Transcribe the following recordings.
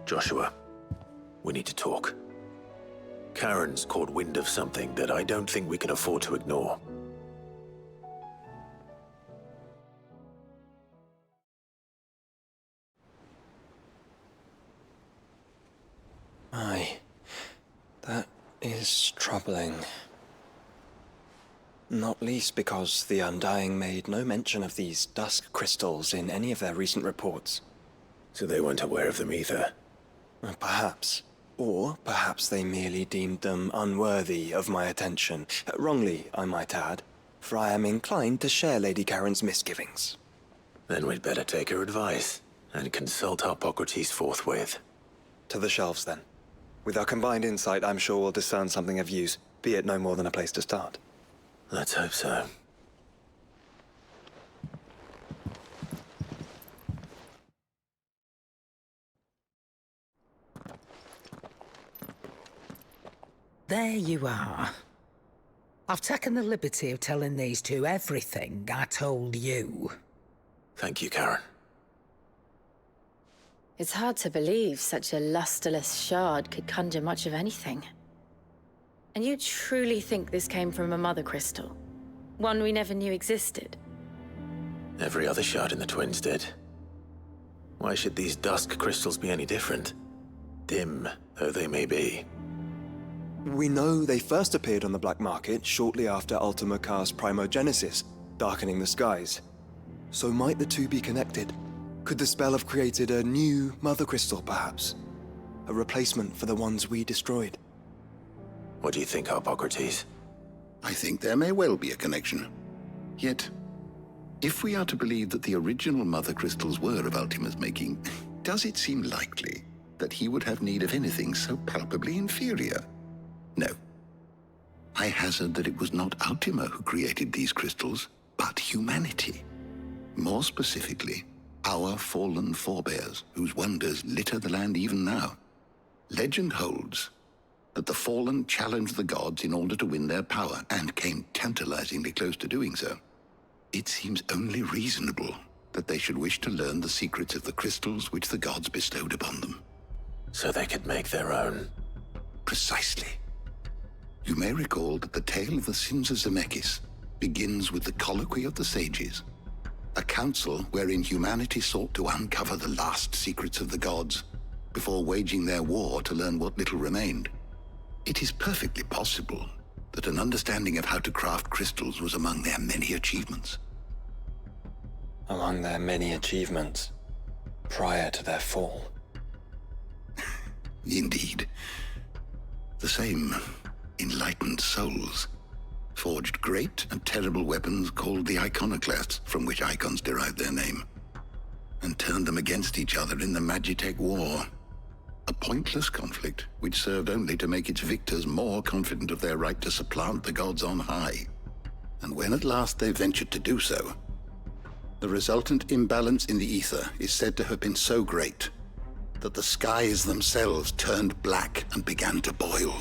Joshua, we need to talk. Karen's caught wind of something that I don't think we can afford to ignore. Aye, that is troubling. Not least because the Undying made no mention of these dusk crystals in any of their recent reports. So they weren't aware of them either? Perhaps. Or perhaps they merely deemed them unworthy of my attention. Wrongly, I might add, for I am inclined to share Lady Karen's misgivings. Then we'd better take her advice and consult Hippocrates forthwith. To the shelves, then. With our combined insight, I'm sure we'll discern something of use, be it no more than a place to start. Let's hope so. There you are. I've taken the liberty of telling these two everything I told you. Thank you, Karen. It's hard to believe such a lusterless shard could conjure much of anything. And you truly think this came from a mother crystal? One we never knew existed? Every other shard in the Twins did. Why should these dusk crystals be any different? Dim though they may be. We know they first appeared on the black market shortly after Ultima Car's primogenesis, darkening the skies. So might the two be connected? Could the spell have created a new mother crystal, perhaps? A replacement for the ones we destroyed? What do you think, Hippocrates? I think there may well be a connection. Yet, if we are to believe that the original mother crystals were of Ultima's making, does it seem likely that he would have need of anything so palpably inferior? No. I hazard that it was not Ultima who created these crystals, but humanity. More specifically, our fallen forebears, whose wonders litter the land even now. Legend holds that the fallen challenged the gods in order to win their power, and came tantalizingly close to doing so. It seems only reasonable that they should wish to learn the secrets of the crystals which the gods bestowed upon them. So they could make their own. Precisely. You may recall that the tale of the sins of Zemeckis begins with the colloquy of the sages, a council wherein humanity sought to uncover the last secrets of the gods before waging their war to learn what little remained. It is perfectly possible that an understanding of how to craft crystals was among their many achievements. Among their many achievements, prior to their fall. Indeed. The same enlightened souls forged great and terrible weapons called the iconoclasts, from which icons derived their name, and turned them against each other in the Magitech War. A pointless conflict which served only to make its victors more confident of their right to supplant the gods on high. And when at last they ventured to do so, the resultant imbalance in the ether is said to have been so great that the skies themselves turned black and began to boil.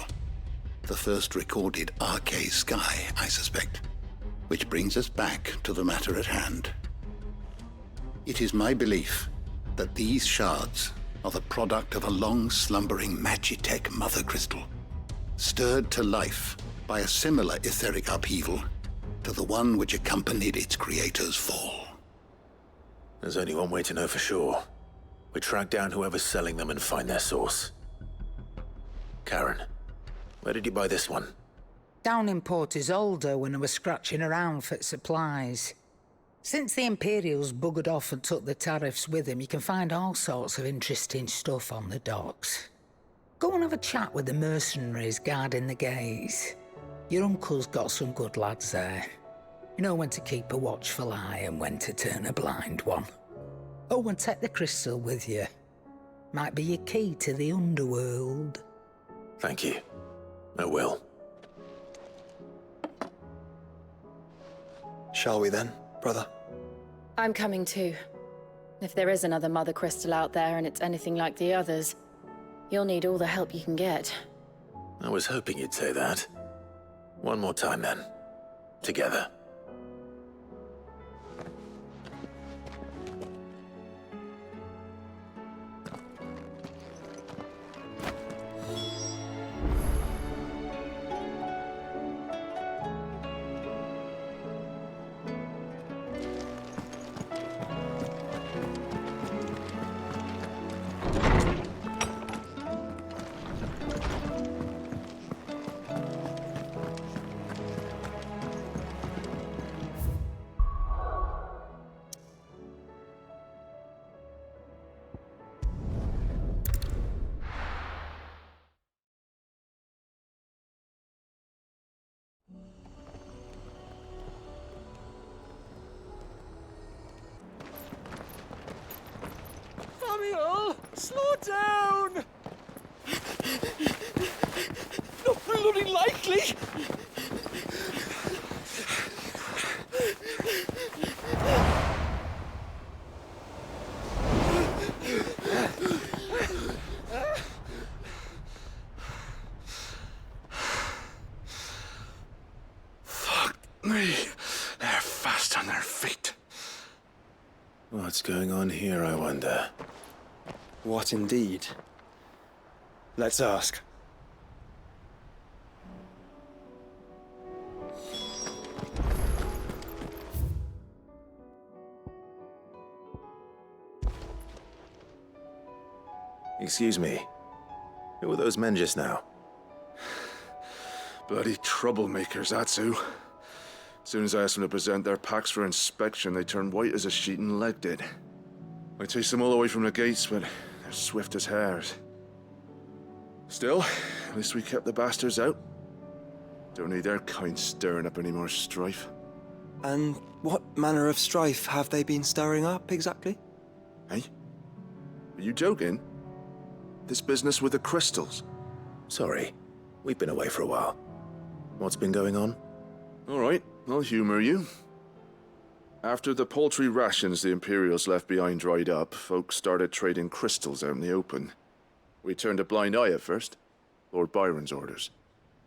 The first recorded Arcade sky, I suspect. Which brings us back to the matter at hand. It is my belief that these shards are the product of a long-slumbering Magitech mother crystal, stirred to life by a similar etheric upheaval to the one which accompanied its creator's fall. There's only one way to know for sure. We track down whoever's selling them and find their source. Karen, where did you buy this one? Down in Port Isolde when I was scratching around for supplies. Since the Imperials buggered off and took the tariffs with them, you can find all sorts of interesting stuff on the docks. Go and have a chat with the mercenaries guarding the gates. Your uncle's got some good lads there. You know when to keep a watchful eye and when to turn a blind one. Oh, and take the crystal with you. Might be your key to the underworld. Thank you. I will. Shall we then, brother? I'm coming too. If there is another mother crystal out there and it's anything like the others, you'll need all the help you can get. I was hoping you'd say that. One more time then. Together. Samuel, slow down! Not bloody likely! Fuck me. They're fast on their feet. What's going on here, I wonder? What indeed? Let's ask. Excuse me. Who were those men just now? Bloody troublemakers, that's who. As soon as I asked them to present their packs for inspection, they turned white as a sheet and legged it. I chased them all the way from the gates, but they're swift as hares. Still, at least we kept the bastards out. Don't need their kind stirring up any more strife. And what manner of strife have they been stirring up exactly? Hey? Are you joking? This business with the crystals? Sorry. We've been away for a while. What's been going on? All right, I'll humor you. After the paltry rations the Imperials left behind dried up, folks started trading crystals out in the open. We turned a blind eye at first. Lord Byron's orders.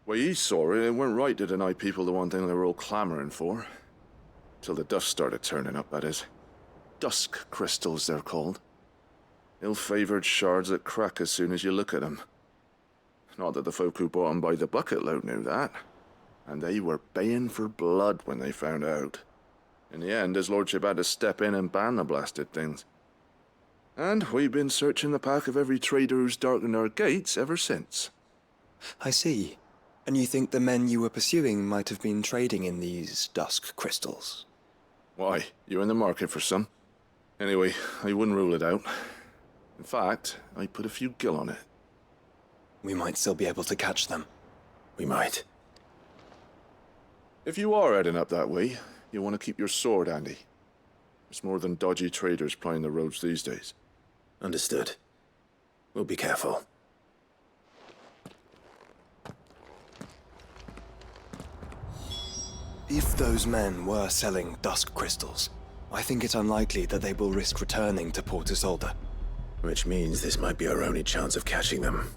Way he saw it, it weren't right to deny people the one thing they were all clamoring for. Till the dust started turning up, that is. Dusk crystals, they're called. Ill-favored shards that crack as soon as you look at them. Not that the folk who bought them by the bucket load knew that. And they were baying for blood when they found out. In the end, his lordship had to step in and ban the blasted things. And we've been searching the pack of every trader who's darkened our gates ever since. I see. And you think the men you were pursuing might have been trading in these dusk crystals? Why, you're in the market for some. Anyway, I wouldn't rule it out. In fact, I put a few gil on it. We might still be able to catch them. We might. If you are heading up that way, you want to keep your sword handy. There's more than dodgy traders plying the roads these days. Understood. We'll be careful. If those men were selling dusk crystals, I think it's unlikely that they will risk returning to Port Isolde. Which means this might be our only chance of catching them.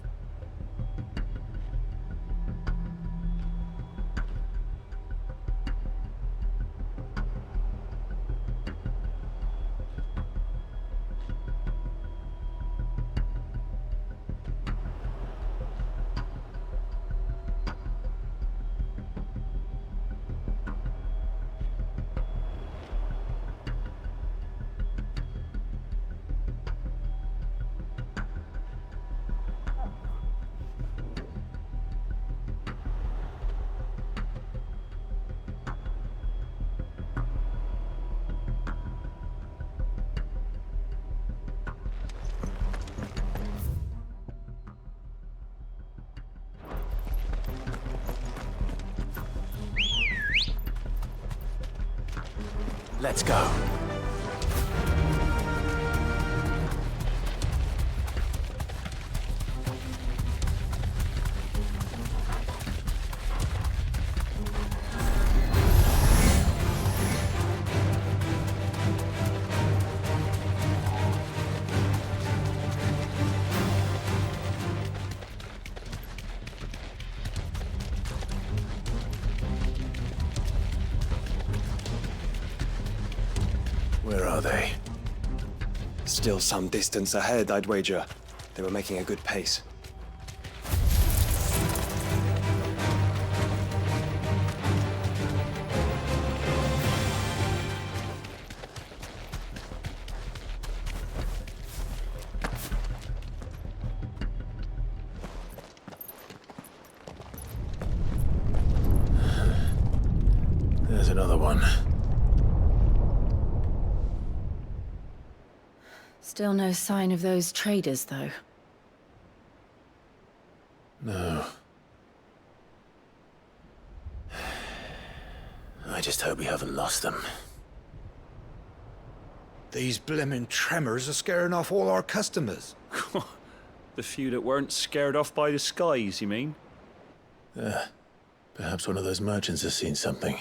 Let's go. Where are they? Still some distance ahead, I'd wager. They were making a good pace. Still no sign of those traders, though. No. I just hope we haven't lost them. These blimmin' tremors are scaring off all our customers. The few that weren't scared off by the skies, you mean? Perhaps one of those merchants has seen something.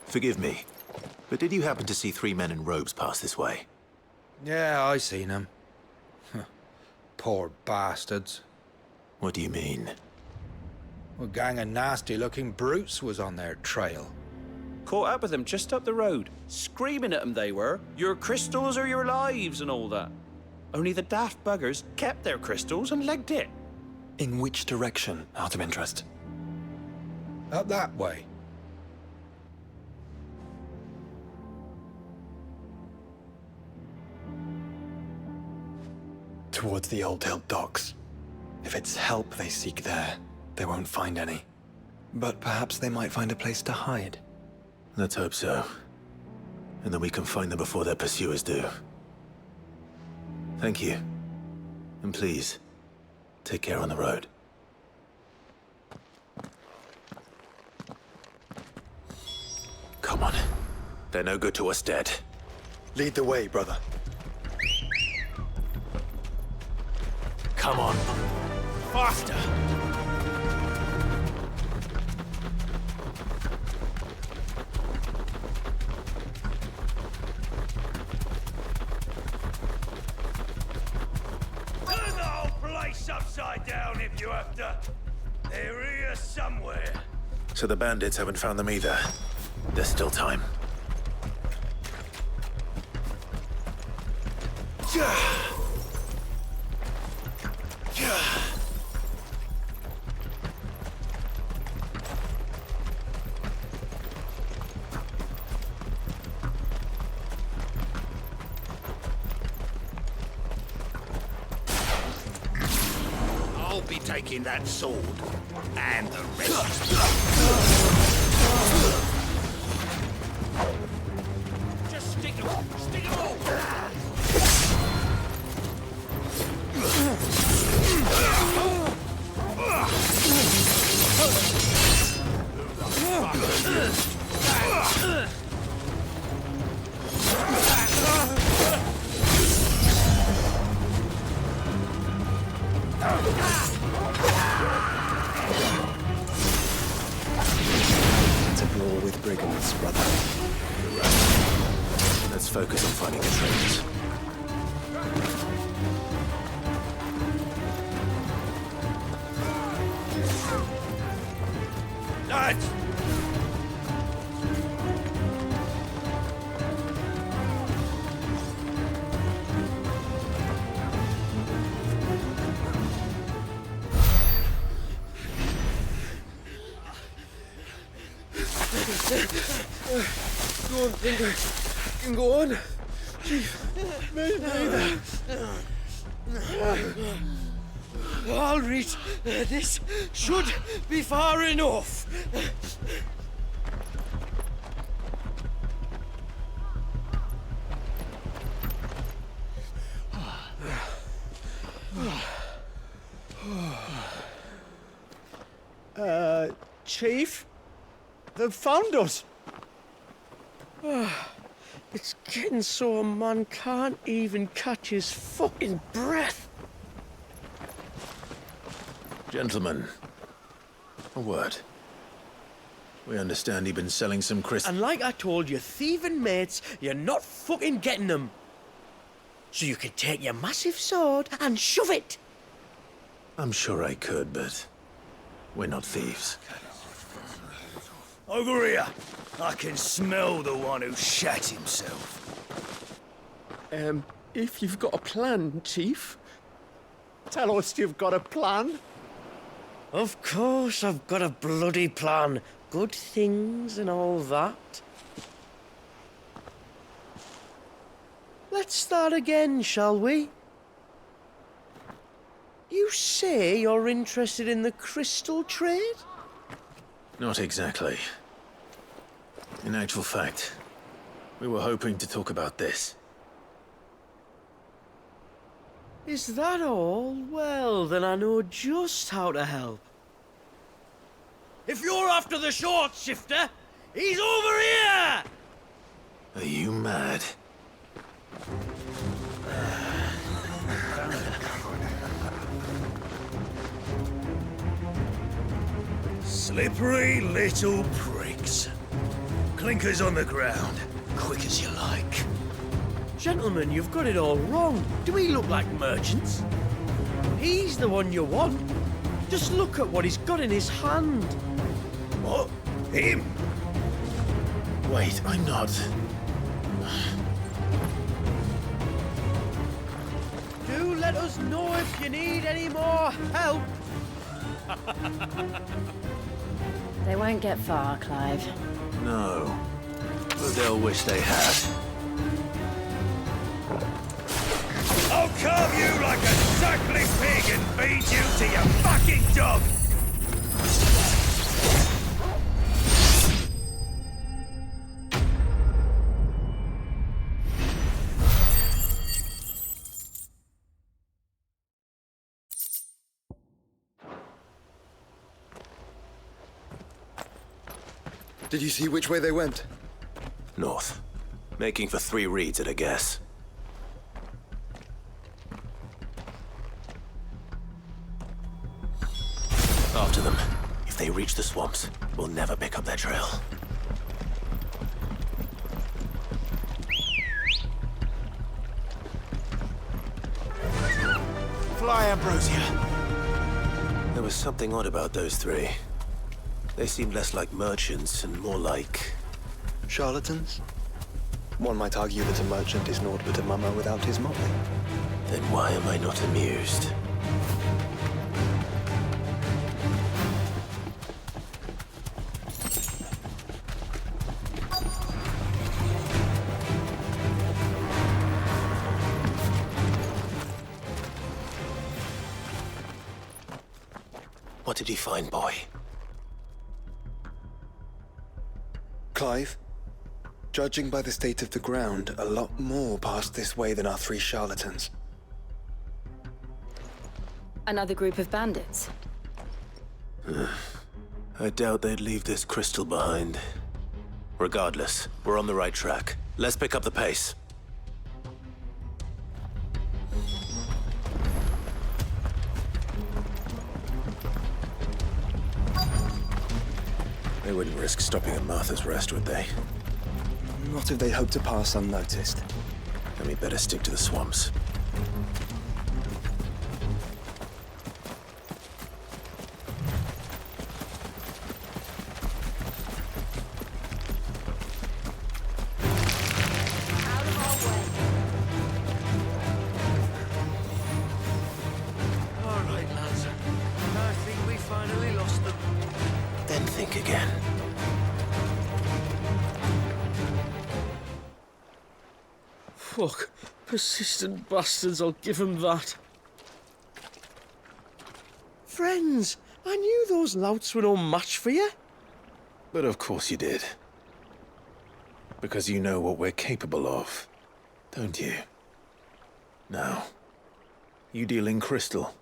Forgive me, but did you happen to see 3 men in robes pass this way? Yeah, I seen them. Poor bastards. What do you mean? A gang of nasty-looking brutes was on their trail. Caught up with them just up the road, screaming at them they were. Your crystals are your lives and all that. Only the daft buggers kept their crystals and legged it. In which direction, out of interest? Up that way. Towards the Old Hill docks. If it's help they seek there, they won't find any. But perhaps they might find a place to hide. Let's hope so. And then we can find them before their pursuers do. Thank you. And please, take care on the road. Come on. They're no good to us dead. Lead the way, brother. Come on. Faster! Turn the whole place upside down if you have to. They're here somewhere. So the bandits haven't found them either. There's still time. I'll be taking that sword and the rest. Just stick them. Stick them all. It's a brawl with brigands, brother. Let's focus on finding the traders. Lads! Go on, Finger. You can go on. Chief, maybe. I'll reach. This should be far enough. Chief? They've found us. It's getting so a man can't even catch his fucking breath. Gentlemen, a word. We understand you've been selling some crystals. And like I told your thieving mates, you're not fucking getting them. So you can take your massive sword and shove it. I'm sure I could, but we're not thieves. Over here. I can smell the one who shat himself. If you've got a plan, Chief, tell us you've got a plan. Of course I've got a bloody plan. Good things and all that. Let's start again, shall we? You say you're interested in the crystal trade? Not exactly. In actual fact, We were hoping to talk about this. Is that all? Well, then I know just how to help. If you're after the short shifter, he's over here! Are you mad? Slippery little pricks. Clinkers on the ground, quick as you like. Gentlemen, you've got it all wrong. Do we look like merchants? He's the one you want. Just look at what he's got in his hand. What? Him? Wait, I'm not. Do let us know if you need any more help. They won't get far, Clive. No. But they'll wish they had. I'll carve you like a suckling pig and feed you to your fucking dog! Did you see which way they went? North. Making for 3 reeds at a guess. After them. If they reach the swamps, we'll never pick up their trail. Fly, Ambrosia. There was something odd about those 3. They seemed less like merchants and more like... Charlatans? One might argue that a merchant is naught but a mummer without his motley. Then why am I not amused? What did he find, boy? Clive? Judging by the state of the ground, a lot more passed this way than our 3 charlatans. Another group of bandits. I doubt they'd leave this crystal behind. Regardless, we're on the right track. Let's pick up the pace. They wouldn't risk stopping at Martha's Rest, would they? Not if they hope to pass unnoticed. Then we'd better stick to the swamps. All right, lads. I think we finally lost them. Then think again. Fuck. Persistent bastards, I'll give them that. Friends, I knew those louts were no match for you. But of course you did. Because you know what we're capable of, don't you? Now, you deal in crystal.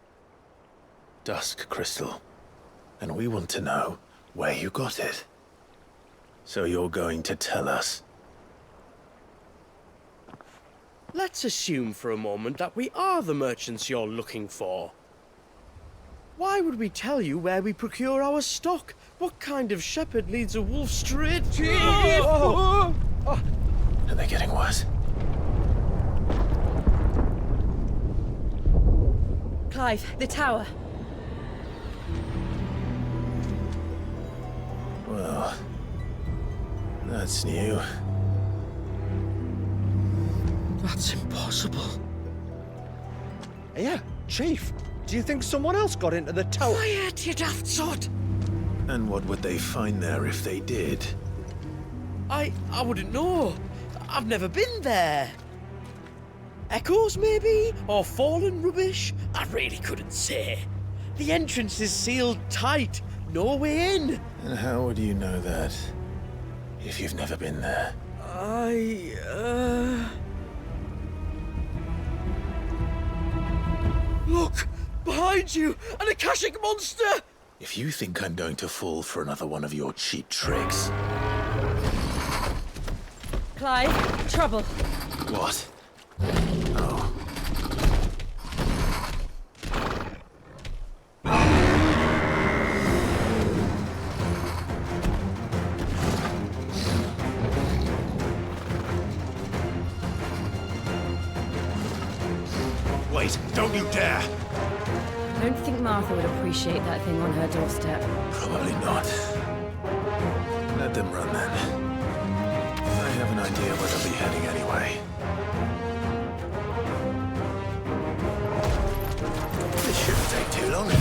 Dusk crystal. And we want to know where you got it. So you're going to tell us. Let's assume for a moment that we are the merchants you're looking for. Why would we tell you where we procure our stock? What kind of shepherd leads a wolf straight to... Are they getting worse? Clive, the tower. Well, that's new. That's impossible. Yeah, Chief. Do you think someone else got into the tower? Quiet, you daft sod! And what would they find there if they did? I wouldn't know. I've never been there. Echoes, maybe? Or fallen rubbish? I really couldn't say. The entrance is sealed tight. No way in. And how would you know that if you've never been there? Look! Behind you! An Akashic monster! If you think I'm going to fall for another one of your cheap tricks... Clive, trouble. What? Oh. Wait, don't you dare! I don't think Martha would appreciate that thing on her doorstep. Probably not. Let them run then. I have an idea where they'll be heading anyway. This shouldn't take too long.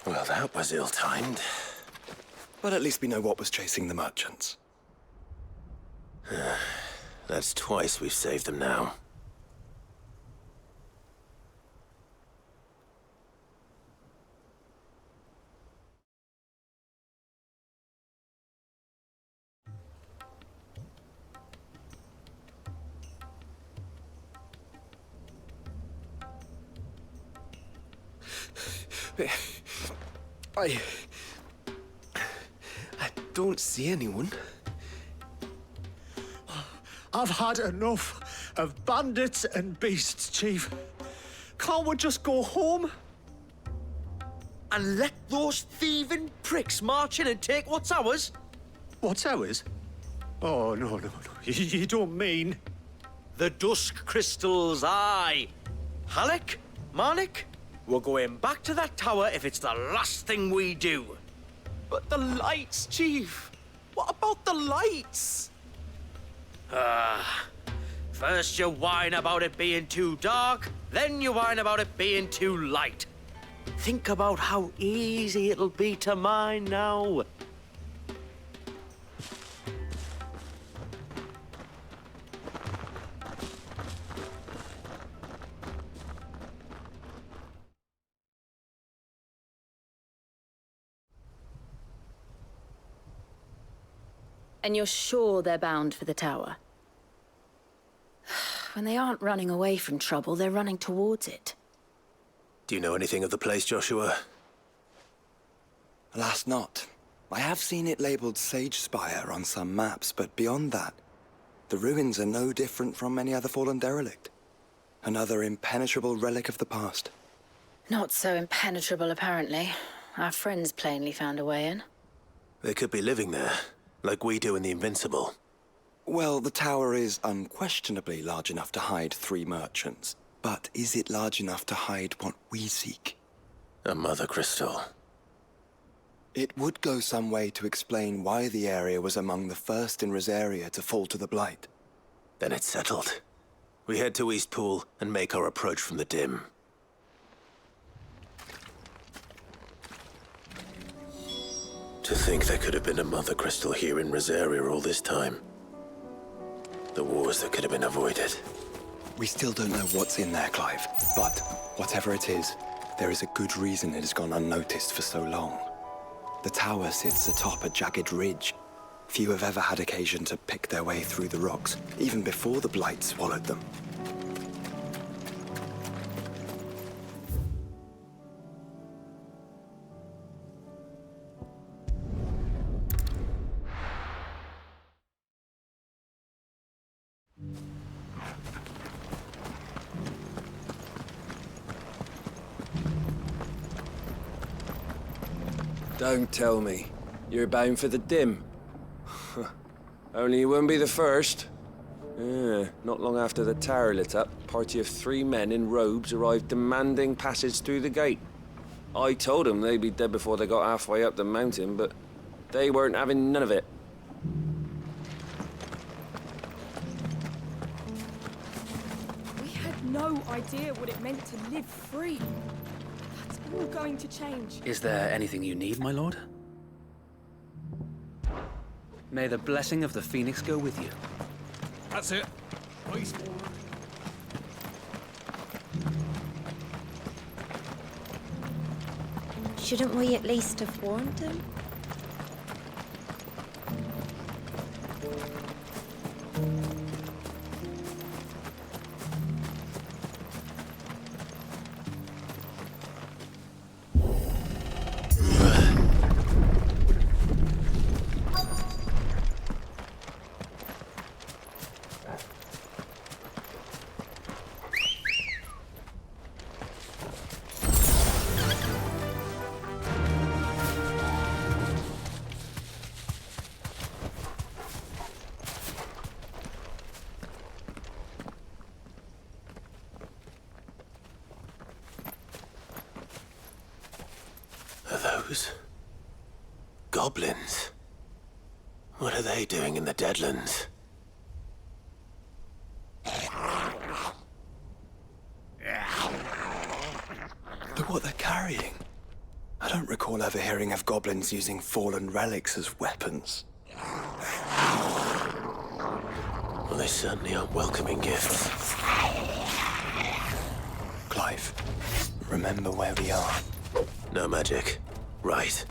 Well, that was ill-timed. But at least we know what was chasing the merchants. That's twice we've saved them now. I don't see anyone. I've had enough of bandits and beasts, Chief. Can't we just go home? And let those thieving pricks march in and take what's ours? What's ours? Oh, no. You don't mean... The dusk crystals, aye. Halleck, Marnik, we're going back to that tower if it's the last thing we do. But the lights, Chief. What about the lights? First you whine about it being too dark, then you whine about it being too light. Think about how easy it'll be to mine now. And you're sure they're bound for the tower? When they aren't running away from trouble, they're running towards it. Do you know anything of the place, Joshua? Alas, not. I have seen it labeled Sage Spire on some maps, but beyond that, the ruins are no different from any other fallen derelict. Another impenetrable relic of the past. Not so impenetrable, apparently. Our friends plainly found a way in. They could be living there, like we do in the Invincible. Well, the tower is unquestionably large enough to hide 3 merchants. But is it large enough to hide what we seek? A mother crystal. It would go some way to explain why the area was among the first in Rosaria to fall to the Blight. Then it's settled. We head to Eastpool and make our approach from the dim. To think there could have been a mother crystal here in Rosaria all this time. The wars that could have been avoided. We still don't know what's in there, Clive. But whatever it is, there is a good reason it has gone unnoticed for so long. The tower sits atop a jagged ridge. Few have ever had occasion to pick their way through the rocks, even before the Blight swallowed them. Don't tell me. You're bound for the dim. Only you wouldn't be the first. Not long after the tower lit up, a party of 3 men in robes arrived demanding passage through the gate. I told them they'd be dead before they got halfway up the mountain, but they weren't having none of it. We had no idea what it meant to live free. That's all going to change. Is there anything you need, my lord? May the blessing of the Phoenix go with you. That's it. Face forward. Shouldn't we at least have warned him? Goblins? What are they doing in the Deadlands? Look what they're carrying. I don't recall ever hearing of goblins using fallen relics as weapons. Well, they certainly aren't welcoming gifts. Clive, remember where we are. No magic. Right.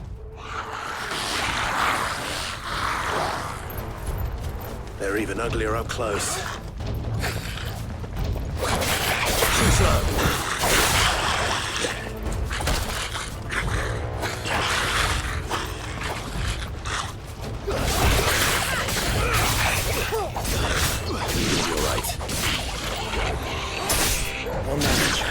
They're even uglier up close. Too slow. You're right. One manage.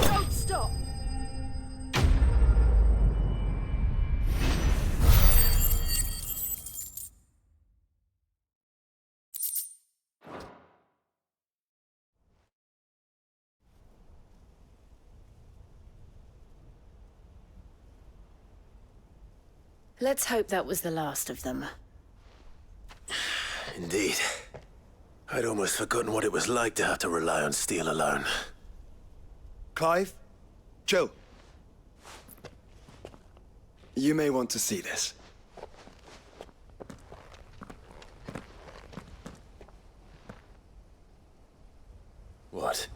Don't stop! Let's hope that was the last of them. Indeed. I'd almost forgotten what it was like to have to rely on steel alone. Clive? Joe? You may want to see this. What?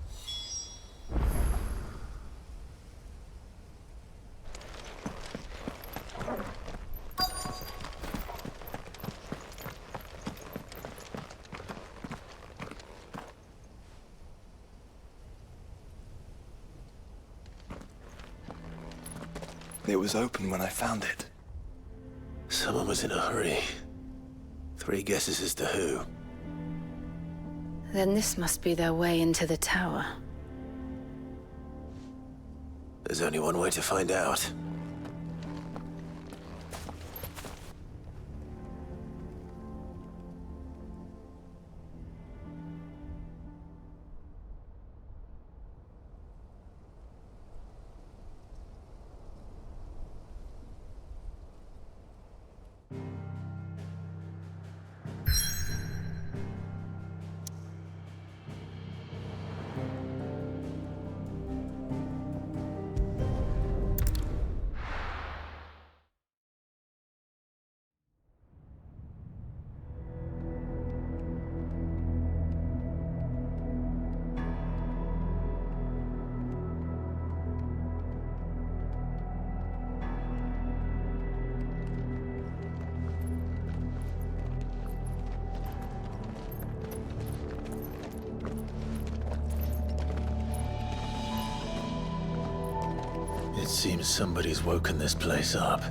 It was open when I found it. Someone was in a hurry. 3 guesses as to who. Then this must be their way into the tower. There's only one way to find out. It seems somebody's woken this place up.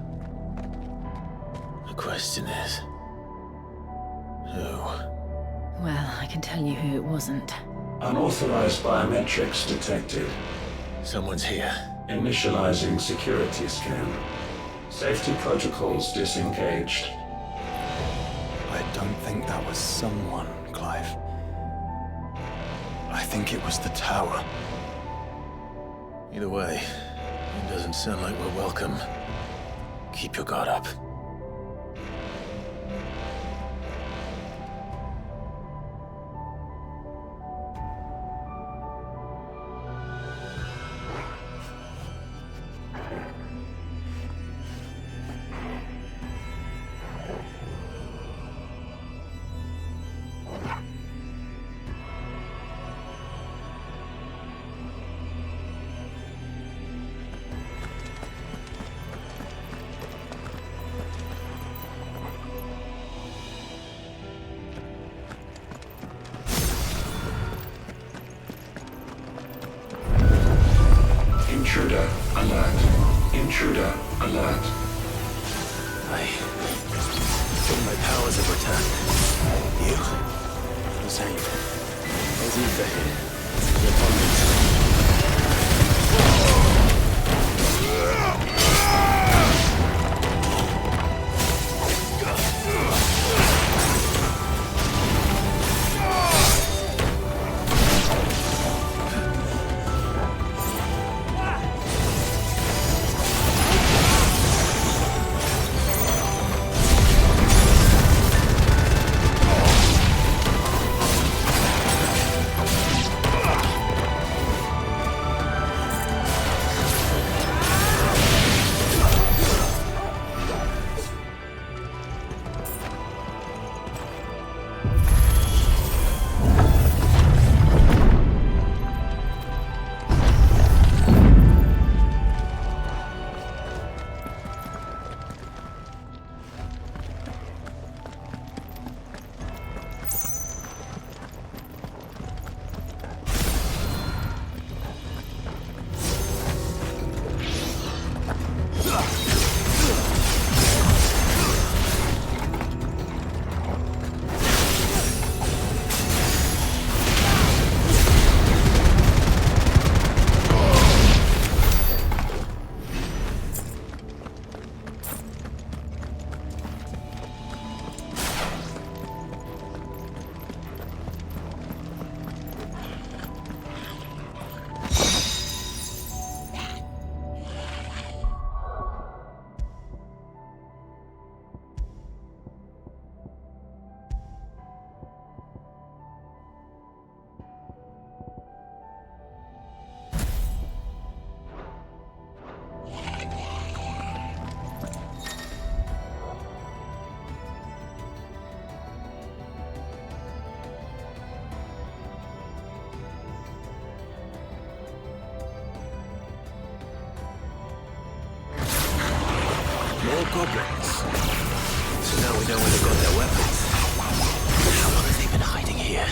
The question is, who? Well, I can tell you who it wasn't. Unauthorized biometrics detected. Someone's here. Initializing security scan. Safety protocols disengaged. I don't think that was someone, Clive. I think it was the tower. Either way, it doesn't sound like we're welcome. Keep your guard up. Intruder alert. Intruder alert. I think my powers have returned. You? The same. There's Ether here. Your opponent. More goblins. So now we know where they got their weapons. How long have they been hiding here?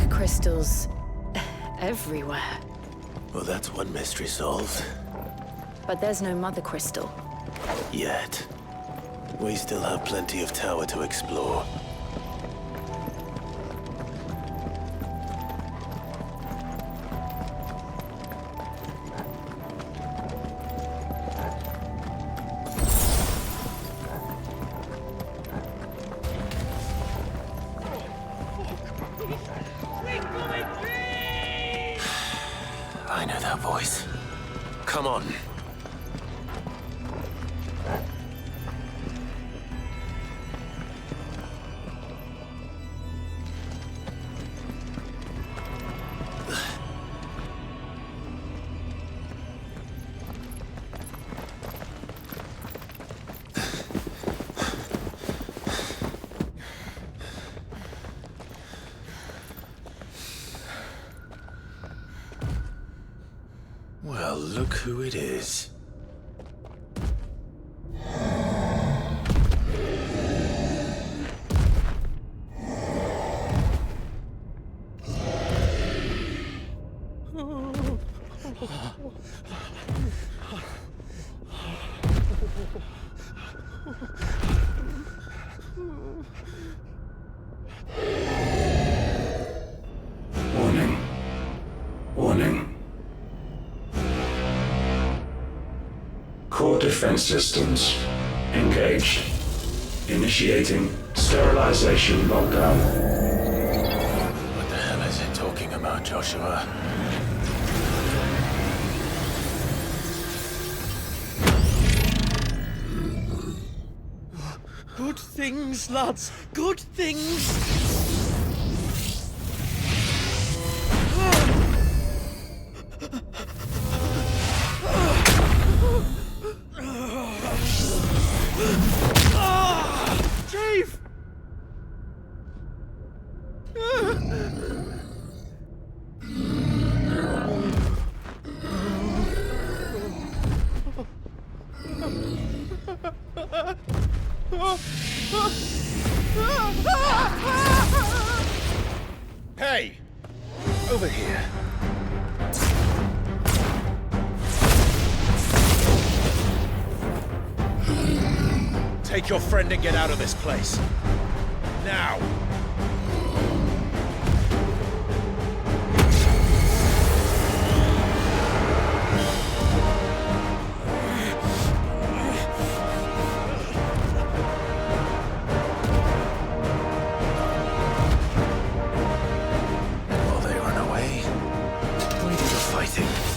Crystals everywhere. Well, that's one mystery solved. But there's no mother crystal. Yet. We still have plenty of tower to explore. I know that voice. Come on. Well, look who it is. Warning. Warning. Core defense systems engaged. Initiating sterilization lockdown. What the hell is it talking about, Joshua? Good things, lads. Good things. Chief! Hey! Over here. Take your friend and get out of this place. Now! While they run away, we do the fighting.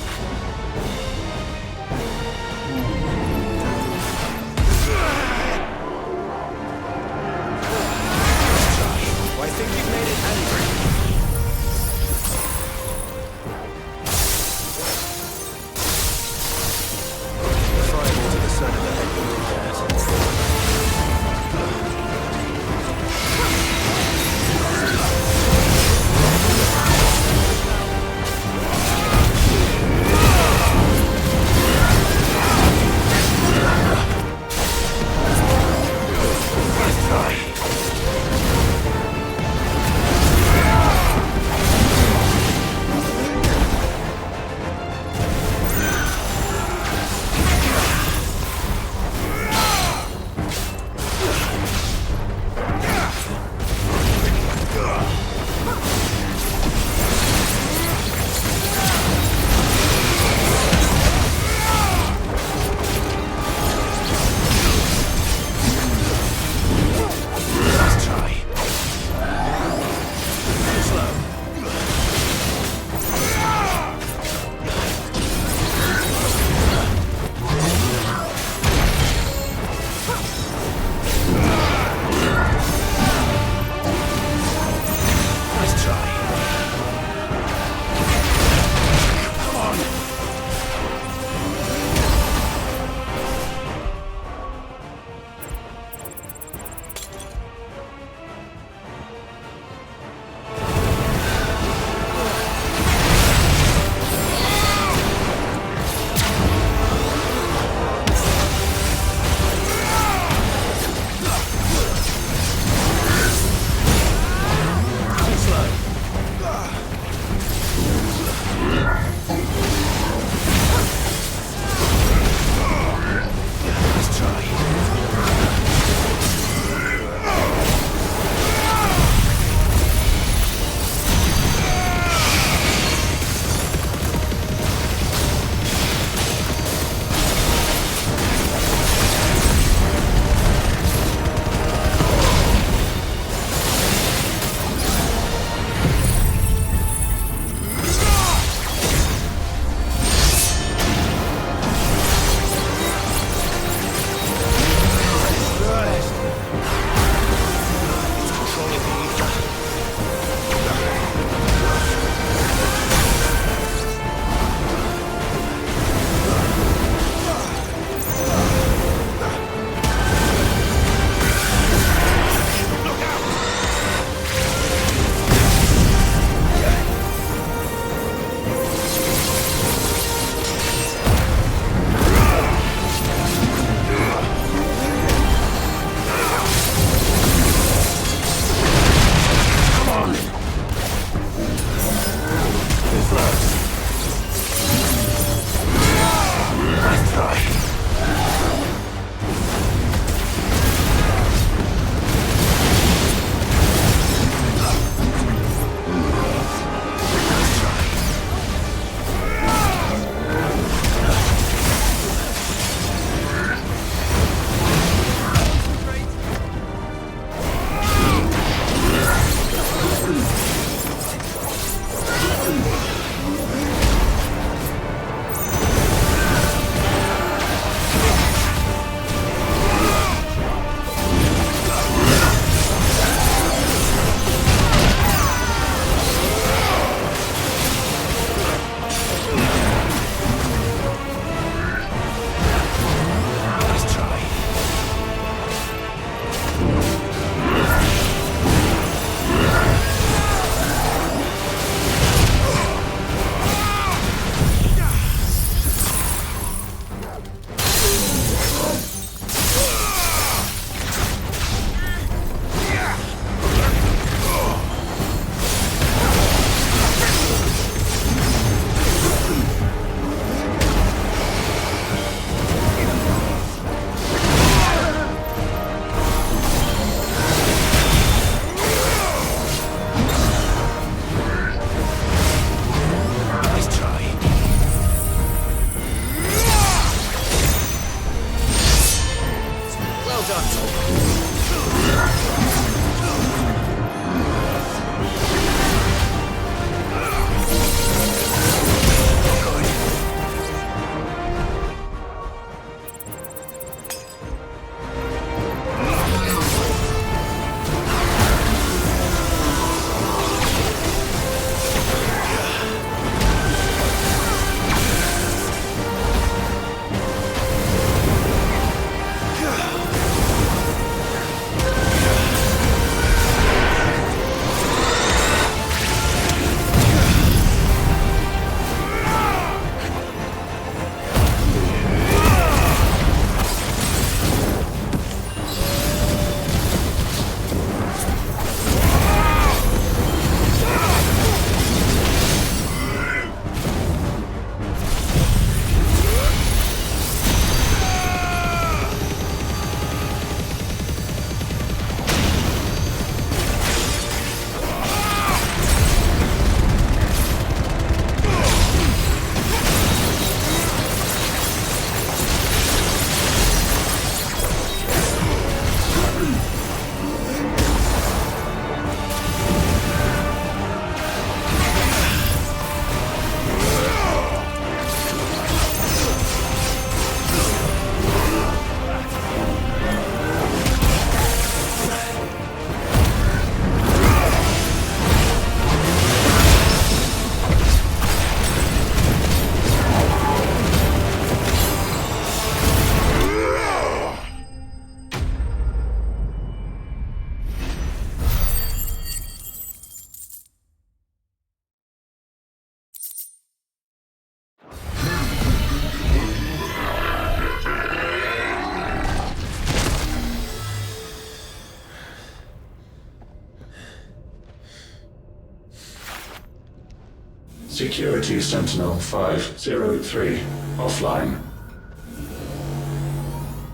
Security Sentinel 503 offline.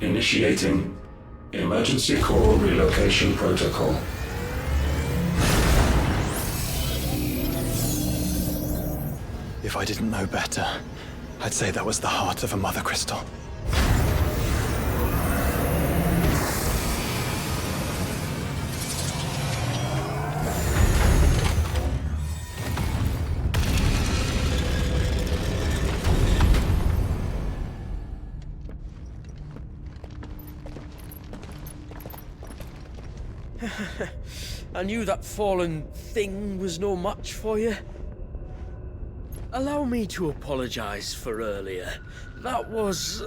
Initiating Emergency Core Relocation Protocol. If I didn't know better, I'd say that was the heart of a Mother Crystal. I knew that fallen thing was no match for you. Allow me to apologize for earlier. That was,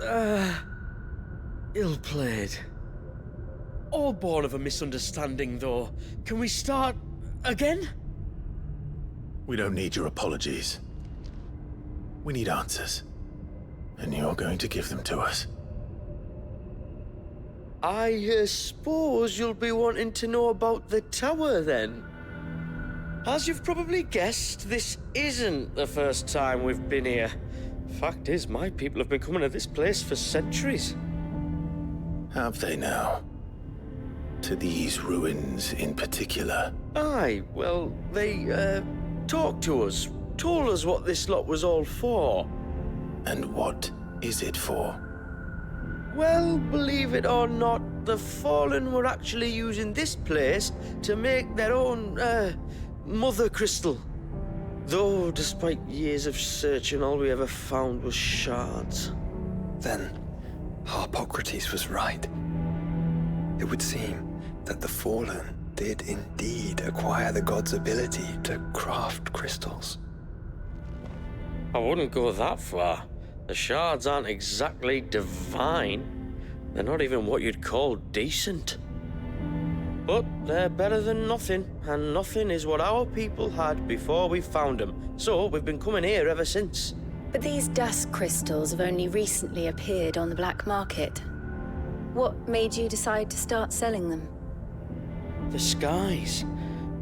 ill-played. All born of a misunderstanding, though. Can we start again? We don't need your apologies. We need answers. And you're going to give them to us. I suppose you'll be wanting to know about the tower, then. As you've probably guessed, this isn't the first time we've been here. Fact is, my people have been coming to this place for centuries. Have they now? To these ruins in particular? Aye, well, they, talked to us. Told us what this lot was all for. And what is it for? Well, believe it or not, the Fallen were actually using this place to make their own, Mother Crystal. Though, despite years of searching, all we ever found was shards. Then, Harpocrates was right. It would seem that the Fallen did indeed acquire the god's ability to craft crystals. I wouldn't go that far. The shards aren't exactly divine. They're not even what you'd call decent. But they're better than nothing, and nothing is what our people had before we found them. So we've been coming here ever since. But these dust crystals have only recently appeared on the black market. What made you decide to start selling them? The skies.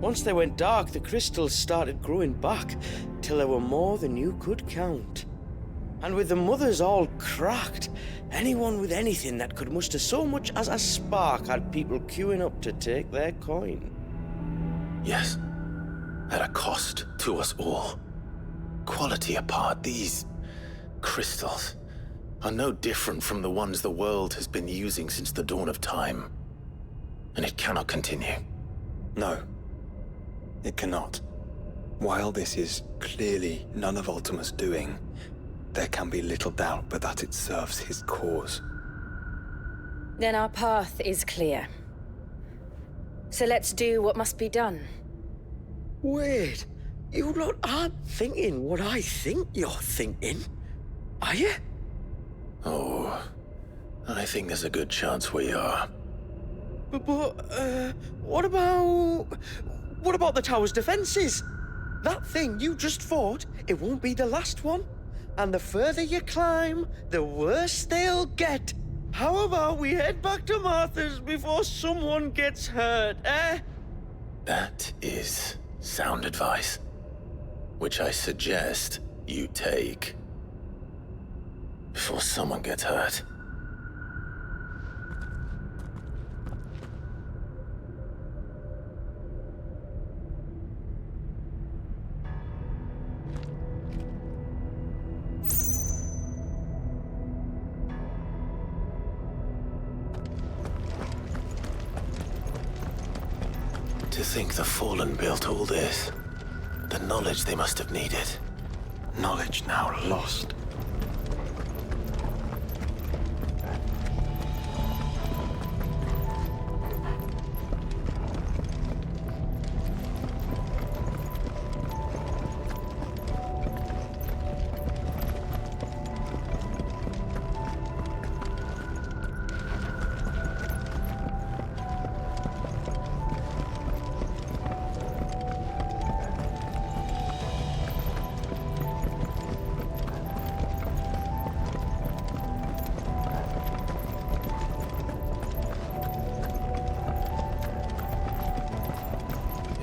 Once they went dark, the crystals started growing back, till there were more than you could count. And with the mothers all cracked, anyone with anything that could muster so much as a spark had people queuing up to take their coin. Yes. At a cost to us all. Quality apart, these crystals are no different from the ones the world has been using since the dawn of time. And it cannot continue. No, it cannot. While this is clearly none of Ultima's doing, there can be little doubt but that it serves his cause. Then our path is clear. So let's do what must be done. Wait, you lot aren't thinking what I think you're thinking, are you? Oh, I think there's a good chance we are. But what about the tower's defenses? That thing you just fought, it won't be the last one. And the further you climb, the worse they'll get. How about we head back to Martha's before someone gets hurt, eh? That is sound advice, which I suggest you take before someone gets hurt. To think the Fallen built all this. The knowledge they must have needed. Knowledge now lost.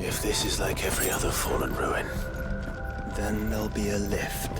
If this is like every other Fallen ruin, Then there'll be a lift.